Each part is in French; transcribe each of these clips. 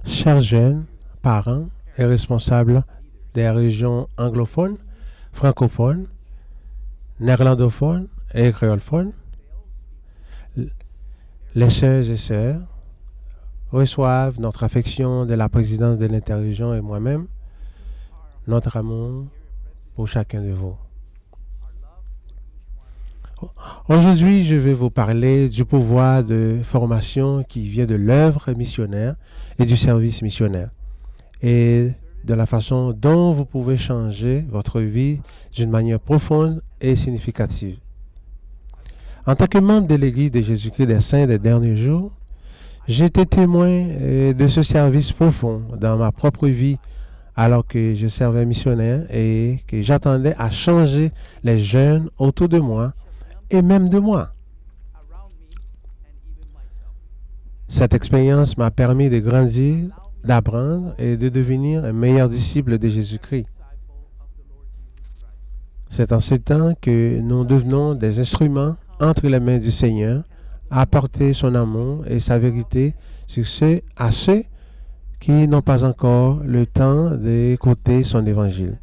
Chers jeunes, parents et responsables des régions anglophones, francophones, néerlandophones et créolophones, les sœurs et sœurs reçoivent notre affection de la présidence de l'interrégion et moi-même, notre amour pour chacun de vous. Aujourd'hui, je vais vous parler du pouvoir de formation qui vient de l'œuvre missionnaire et du service missionnaire et de la façon dont vous pouvez changer votre vie d'une manière profonde et significative. En tant que membre de l'Église de Jésus-Christ des Saints des derniers jours, j'ai été témoin de ce service profond dans ma propre vie alors que je servais missionnaire et que j'attendais à changer les jeunes autour de moi et même de moi. Cette expérience m'a permis de grandir, d'apprendre et de devenir un meilleur disciple de Jésus-Christ. C'est en ce temps que nous devenons des instruments entre les mains du Seigneur à apporter son amour et sa vérité à ceux qui n'ont pas encore le temps d'écouter son évangile.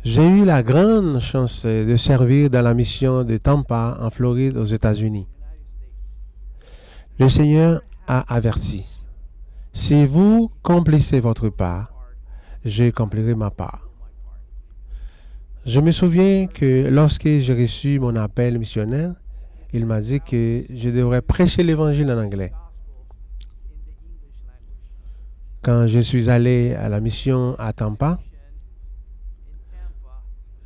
J'ai eu la grande chance de servir dans la mission de Tampa, en Floride, aux États-Unis. Le Seigneur a averti, si vous accomplissez votre part, j'accomplirai ma part. Je me souviens que lorsque j'ai reçu mon appel missionnaire, il m'a dit que je devrais prêcher l'évangile en anglais. Quand je suis allé à la mission à Tampa,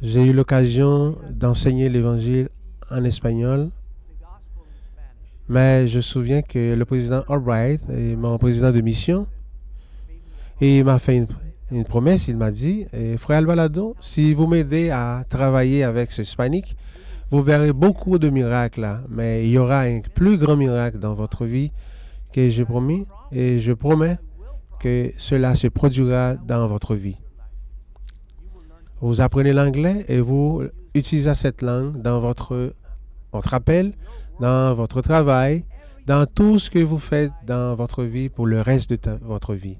j'ai eu l'occasion d'enseigner l'évangile en espagnol, mais je me souviens que le président Albright, mon président de mission, il m'a fait une promesse. Il m'a dit, frère Albalado, si vous m'aidez à travailler avec ce hispanique, vous verrez beaucoup de miracles là, mais il y aura un plus grand miracle dans votre vie que j'ai promis, et je promets que cela se produira dans votre vie. Vous apprenez l'anglais et vous utilisez cette langue dans votre appel, dans votre travail, dans tout ce que vous faites dans votre vie pour le reste de votre vie.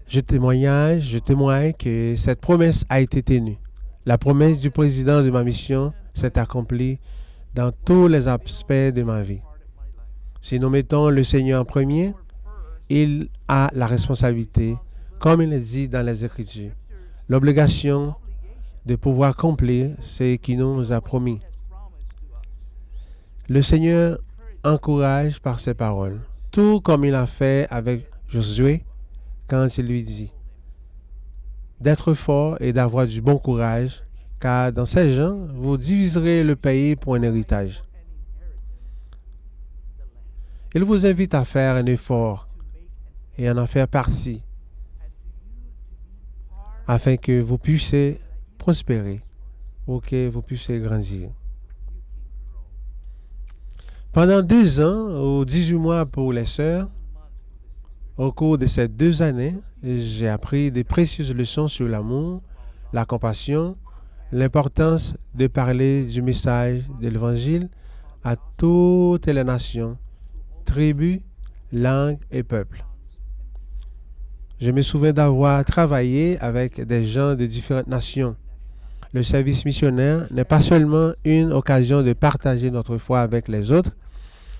Je témoigne que cette promesse a été tenue. La promesse du président de ma mission s'est accomplie dans tous les aspects de ma vie. Si nous mettons le Seigneur en premier, il a la responsabilité, comme il est dit dans les Écritures, l'obligation de pouvoir accomplir ce qu'il nous a promis. Le Seigneur encourage par ses paroles, tout comme il a fait avec Josué quand il lui dit d'être fort et d'avoir du bon courage, car dans ces gens, vous diviserez le pays pour un héritage. Il vous invite à faire un effort et à en faire partie, afin que vous puissiez prospérer ou que vous puissiez grandir. Pendant 2 ans ou 18 mois pour les sœurs, au cours de ces 2 années, j'ai appris de précieuses leçons sur l'amour, la compassion, l'importance de parler du message de l'Évangile à toutes les nations, tribus, langues et peuples. Je me souviens d'avoir travaillé avec des gens de différentes nations. Le service missionnaire n'est pas seulement une occasion de partager notre foi avec les autres,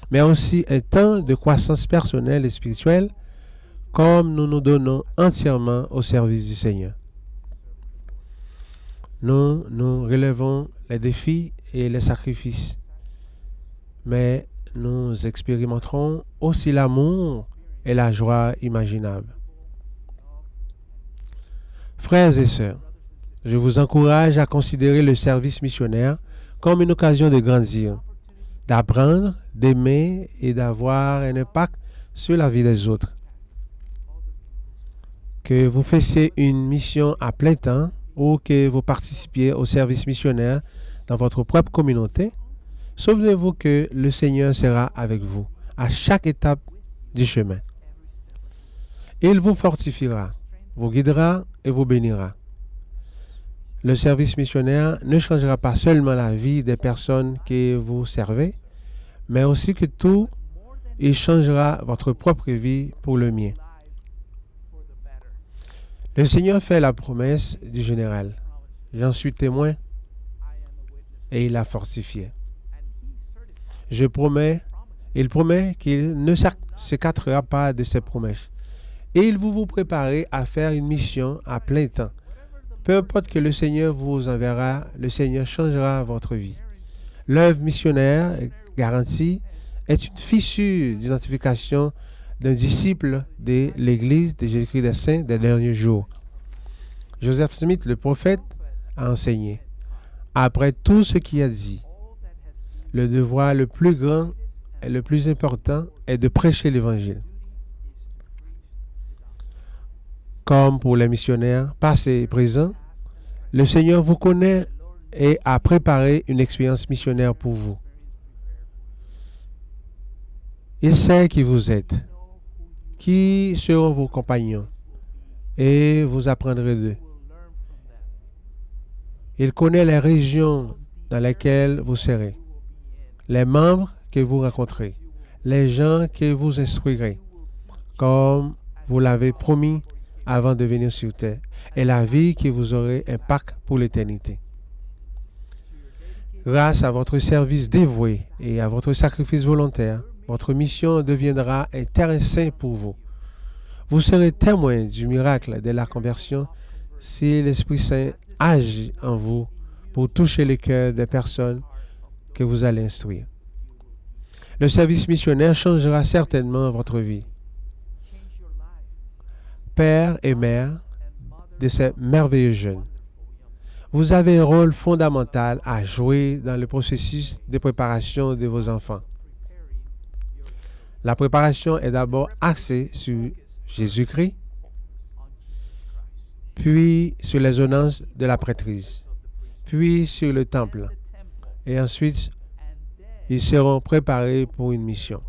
mais aussi un temps de croissance personnelle et spirituelle, comme nous nous donnons entièrement au service du Seigneur. Nous relevons les défis et les sacrifices, mais nous expérimenterons aussi l'amour et la joie imaginables. Frères et sœurs, je vous encourage à considérer le service missionnaire comme une occasion de grandir, d'apprendre, d'aimer et d'avoir un impact sur la vie des autres. Que vous fassiez une mission à plein temps ou que vous participiez au service missionnaire dans votre propre communauté, souvenez-vous que le Seigneur sera avec vous à chaque étape du chemin. Il vous fortifiera, vous guidera et vous bénira. Le service missionnaire ne changera pas seulement la vie des personnes que vous servez, mais aussi que tout Il changera votre propre vie pour le mien. Le Seigneur fait la promesse du général. J'en suis témoin et il l'a fortifié. Il promet qu'il ne s'écartera pas de ses promesses. Et il vous préparez à faire une mission à plein temps. Peu importe que le Seigneur vous enverra, le Seigneur changera votre vie. L'œuvre missionnaire garantie est une fichue d'identification d'un disciple de l'Église de Jésus-Christ des Saints des derniers jours. Joseph Smith, le prophète, a enseigné. Après tout ce qu'il a dit, le devoir le plus grand et le plus important est de prêcher l'Évangile. Comme pour les missionnaires passés et présents, le Seigneur vous connaît et a préparé une expérience missionnaire pour vous. Il sait qui vous êtes, qui seront vos compagnons, et vous apprendrez d'eux. Il connaît les régions dans lesquelles vous serez, les membres que vous rencontrez, les gens que vous instruirez, comme vous l'avez promis avant de venir sur terre, et la vie que vous aurez impact pour l'éternité. Grâce à votre service dévoué et à votre sacrifice volontaire, votre mission deviendra un terrain saint pour vous. Vous serez témoin du miracle de la conversion si l'Esprit Saint agit en vous pour toucher les cœurs des personnes que vous allez instruire. Le service missionnaire changera certainement votre vie. Père et mère de ces merveilleux jeunes, vous avez un rôle fondamental à jouer dans le processus de préparation de vos enfants. La préparation est d'abord axée sur Jésus-Christ, puis sur les ordonnances de la prêtrise, puis sur le temple, et ensuite, ils seront préparés pour une mission.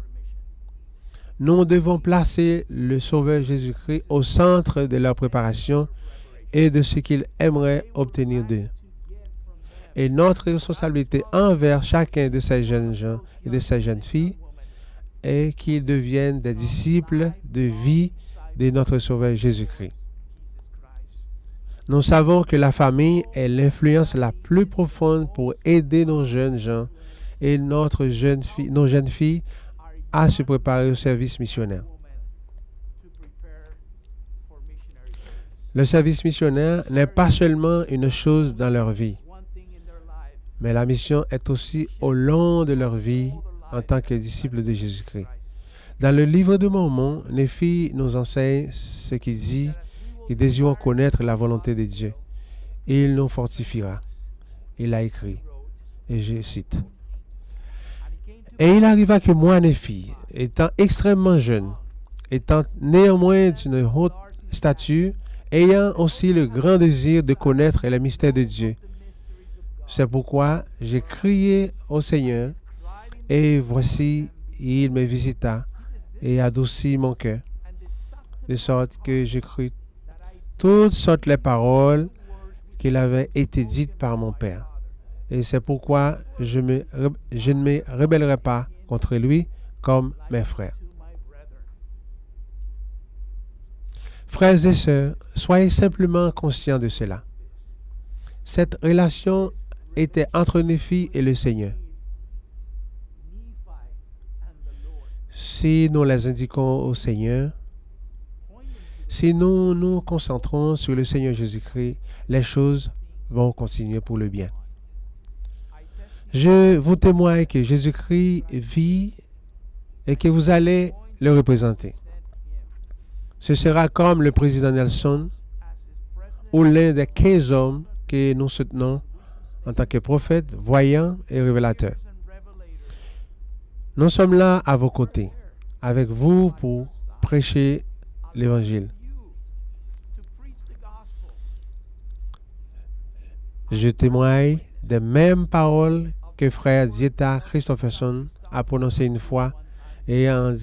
Nous devons placer le Sauveur Jésus-Christ au centre de leur préparation et de ce qu'il aimerait obtenir d'eux. Et notre responsabilité envers chacun de ces jeunes gens et de ces jeunes filles est qu'ils deviennent des disciples de vie de notre Sauveur Jésus-Christ. Nous savons que la famille est l'influence la plus profonde pour aider nos jeunes gens et nos jeunes filles à se préparer au service missionnaire. Le service missionnaire n'est pas seulement une chose dans leur vie, mais la mission est aussi au long de leur vie en tant que disciples de Jésus-Christ. Dans le livre de Mormon, Néphi nous enseigne ce qu'il dit, qu'ils désirent connaître la volonté de Dieu. Et il nous fortifiera. Il a écrit, et je cite, « Et il arriva que moi, Néphi, étant extrêmement jeune, étant néanmoins d'une haute stature, ayant aussi le grand désir de connaître les mystères de Dieu. C'est pourquoi j'ai crié au Seigneur, et voici, il me visita et adoucit mon cœur, de sorte que j'ai cru toutes sortes les paroles qu'il avait été dites par mon Père. Et c'est pourquoi je ne me rebellerai pas contre lui comme mes frères. » Frères et sœurs, soyez simplement conscients de cela. Cette relation était entre Néphi et le Seigneur. Si nous les indiquons au Seigneur, si nous nous concentrons sur le Seigneur Jésus-Christ, les choses vont continuer pour le bien. Je vous témoigne que Jésus-Christ vit et que vous allez le représenter. Ce sera comme le président Nelson ou l'un des 15 hommes que nous soutenons en tant que prophètes, voyants et révélateurs. Nous sommes là à vos côtés, avec vous pour prêcher l'Évangile. Je témoigne des mêmes paroles que frère Dieta Christopherson a prononcées une fois et en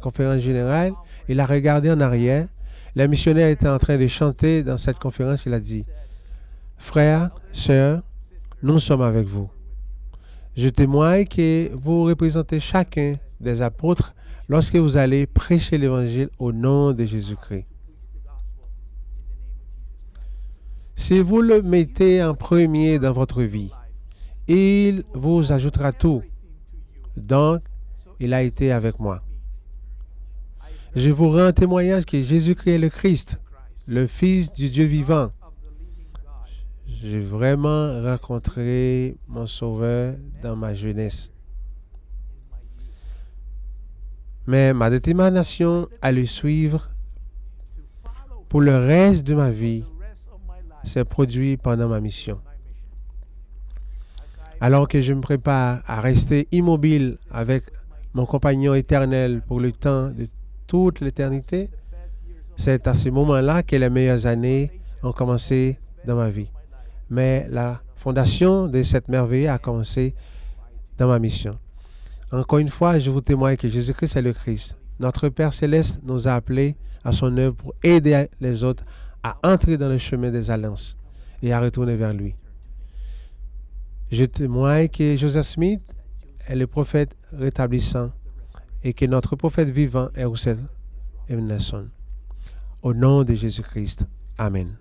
conférence générale. Il a regardé en arrière. Le missionnaire était en train de chanter dans cette conférence. Il a dit, « Frères, sœurs, nous sommes avec vous. Je témoigne que vous représentez chacun des apôtres lorsque vous allez prêcher l'évangile au nom de Jésus-Christ. Si vous le mettez en premier dans votre vie, il vous ajoutera tout. Donc, il a été avec moi. Je vous rends témoignage que Jésus-Christ est le Christ, le Fils du Dieu vivant. J'ai vraiment rencontré mon Sauveur dans ma jeunesse. Mais ma détermination à le suivre pour le reste de ma vie s'est produite pendant ma mission. Alors que je me prépare à rester immobile avec mon compagnon éternel pour le temps de toute l'éternité, c'est à ce moment-là que les meilleures années ont commencé dans ma vie. Mais la fondation de cette merveille a commencé dans ma mission. Encore une fois, je vous témoigne que Jésus-Christ est le Christ. Notre Père Céleste nous a appelés à son œuvre pour aider les autres à entrer dans le chemin des alliances et à retourner vers lui. Je témoigne que Joseph Smith est le prophète rétablissant et que notre prophète vivant est Russell M. Nelson. Au nom de Jésus-Christ. Amen.